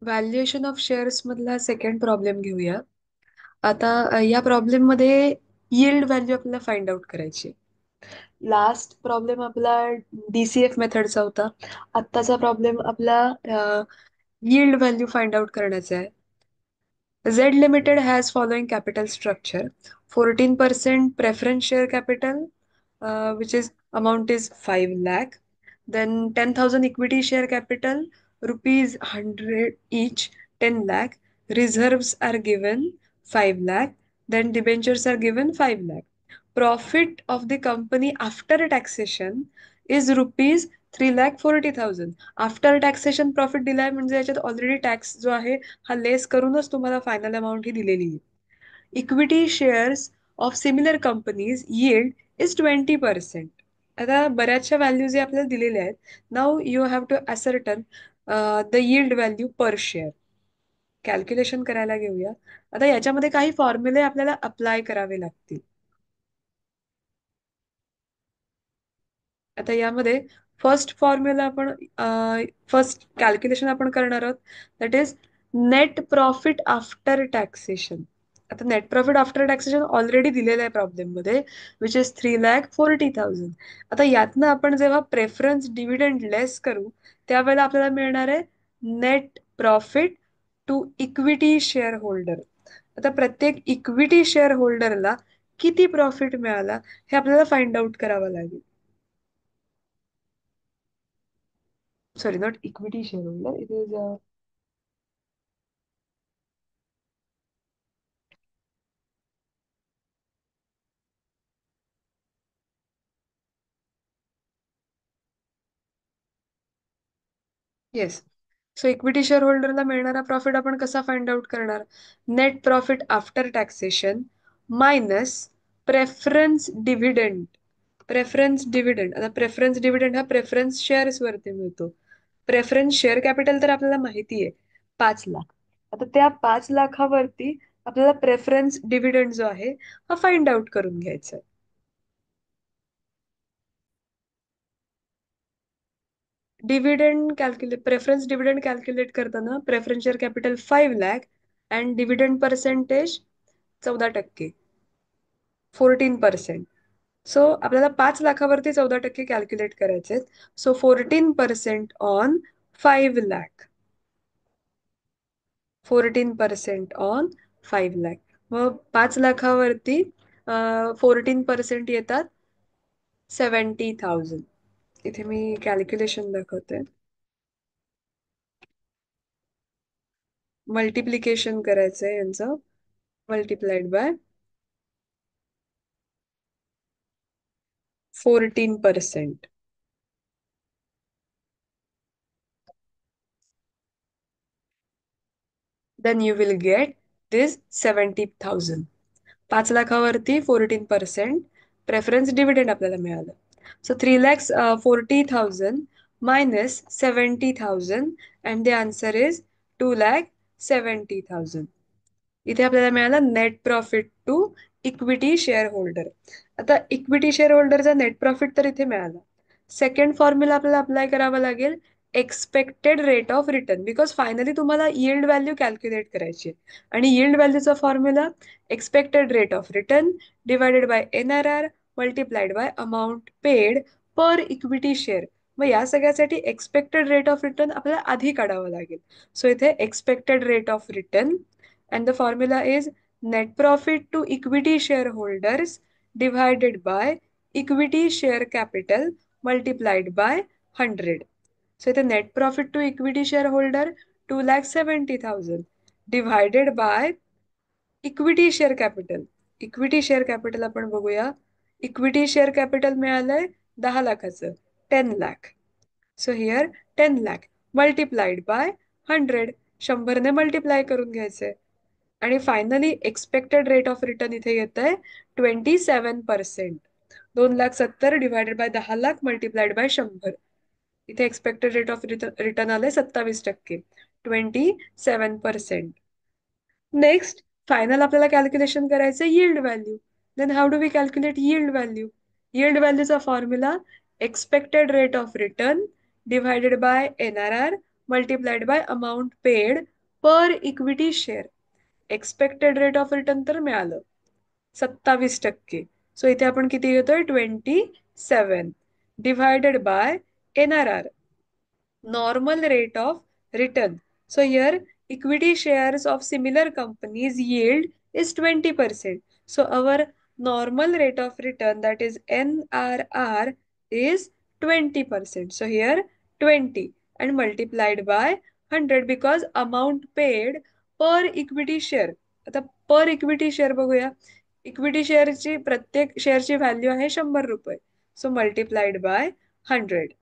Valuation of shares मधला second problem घेऊया. आता या प्रॉब्लेम मध्ये यील्ड व्हॅल्यू आपल्याला फाइंड आउट करायची. लास्ट प्रॉब्लेम आपला डीसीएफ मेथडचा होता. आत्ताचा प्रॉब्लेम आपला यील्ड व्हॅल्यू फाइंड आउट करण्याचा आहे. Z Limited has following capital structure: 14% preference share capital, which is amount is 5 lakh. Then 10,000 equity share capital, rupees 100 each, 10 lakh. Reserves are given 5 lakh. Then debentures are given 5 lakh. Profit of the company after taxation is rupees 3,40,000. After taxation profit दिलाय म्हणजे याच्यात already tax जो आहे हा लेस करूनच तुम्हाला final amount ही दिलेली आहे. Equity shares of similar companies yield is 20%. आता बऱ्याचशा व्हॅल्यूज जे आपल्याला दिलेल्या आहेत. Now you have to ascertain the yield value per share. Calculation करायला घेऊया. आता याच्यामध्ये काही फॉर्म्युले आपल्याला अप्लाय करावे लागतील. आता यामध्ये फर्स्ट फॉर्म्युला आपण फर्स्ट कॅल्क्युलेशन आपण करणार आहोत. That is net profit after taxation. आता net profit after taxation already दिलेलं आहे प्रॉब्लेम मध्ये, विच इज 3,40,000. आता यातनं आपण जेव्हा प्रेफरन्स डिव्हिडंड लेस करू त्यावेळेला आपल्याला मिळणार आहे net profit to equity share holder. आता प्रत्येक इक्विटी शेअर होल्डरला किती प्रॉफिट मिळाला हे आपल्याला फाइंड आउट करावं लागेल. Sorry, not equity shareholder. It is yes. So equity share होल्डरला मिळणारा प्रॉफिट आपण कसा फाइंड आउट करणार? Net profit after taxation minus preference dividend. Preference dividend, आता प्रेफरन्स डिव्हिडंड हा प्रेफरन्स शेअर्स वरती मिळतो. प्रेफरन्स शेअर कॅपिटल तर आपल्याला माहिती आहे 5 लाख. आता त्या 5 लाखावरती आपल्याला प्रेफरन्स डिव्हिडंड जो आहे हा फाइंड आउट करून घ्यायचा आहे. Dividend calculate preference dividend calculate करताना preference share capital 5 lakh and dividend percentage 14%, 14%. So आपल्याला 5 लाखावरती 14% कॅल्क्युलेट करायचे. So 14% on 5 lakh. 14% on 5 lakh. मग 5 लाखावरती 14% येतात 70,000. इथे मी कॅल्क्युलेशन दाखवते. मल्टिप्लिकेशन करायचंय यांचं. Multiplied by 14%. Then you will get this 70,000. 5 लाखावरती 14% प्रेफरन्स डिव्हिडंड आपल्याला मिळालं. So 3,40,000 minus 70,000 and the answer is 2,70,000. इथे आपल्याला मिळालं net profit to equity share holder. आता इक्विटी शेअर होल्डरचा नेट प्रॉफिट तर इथे मिळाला. सेकंड फॉर्म्युला आपल्याला अप्लाय करावा लागेल expected rate of return, because finally तुम्हाला यील्ड व्हॅल्यू कॅल्क्युलेट करायची आणि यील्ड व्हॅल्यूचा formula expected rate of return divided by NRR multiplied by amount paid per equity share. मग या सगळ्यासाठी एक्सपेक्टेड रेट ऑफ रिटर्न आपल्याला आधी काढावं लागेल. सो इथे expected rate of return and the formula is net profit to equity shareholders divided by equity share capital multiplied by 100. So the net profit to equity shareholder 2,70,000 divided by equity share capital. Equity share capital आपण बघूया. Equity share capital मिळालंय 10 लाखाचं, 10 lakh. So here 10 lakh multiplied by 100. 100ने multiply करून घ्यायचंय. आणि finally expected rate of return इथे येत आहे 27%. 2,70,000 divided by 10 lakh multiplied by 100. इथे एक्सपेक्टेड रेट ऑफ रिटर्न आले 27%, 27%. नेक्स्ट फायनल आपल्याला कॅल्क्युलेशन करायचं yield value. Then how do we calculate yield value? Yield व्हॅल्यूचा formula expected rate of return divided by NRR multiplied by amount paid per equity share. Expected rate of return तर मिळालं 27%. So इथे आपण किती घेतोय 27 divided by NRR, normal rate of return. So here equity shares of similar companies yield is 20%. So our normal rate of return, that is NRR, is 20%. So here 20 and multiplied by 100 because amount paid per equity share. आता पर equity share बघूया. Equity शेअरची प्रत्येक शेअरची value आहे 100 रुपये. So multiplied by 100.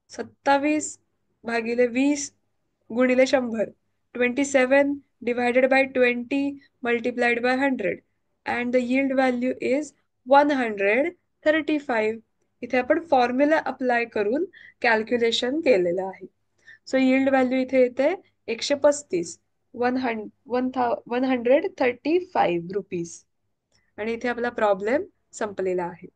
27/20 गुणिले 100, 27 divided bye 20 multiplied by 100 and the yield value is 135. इथे आपण फॉर्म्युला अप्लाय करून कॅल्क्युलेशन केलेलं आहे. सो यील्ड व्हॅल्यू इथे येते 135, 135 रुपीज. आणि इथे आपला प्रॉब्लेम संपलेला आहे.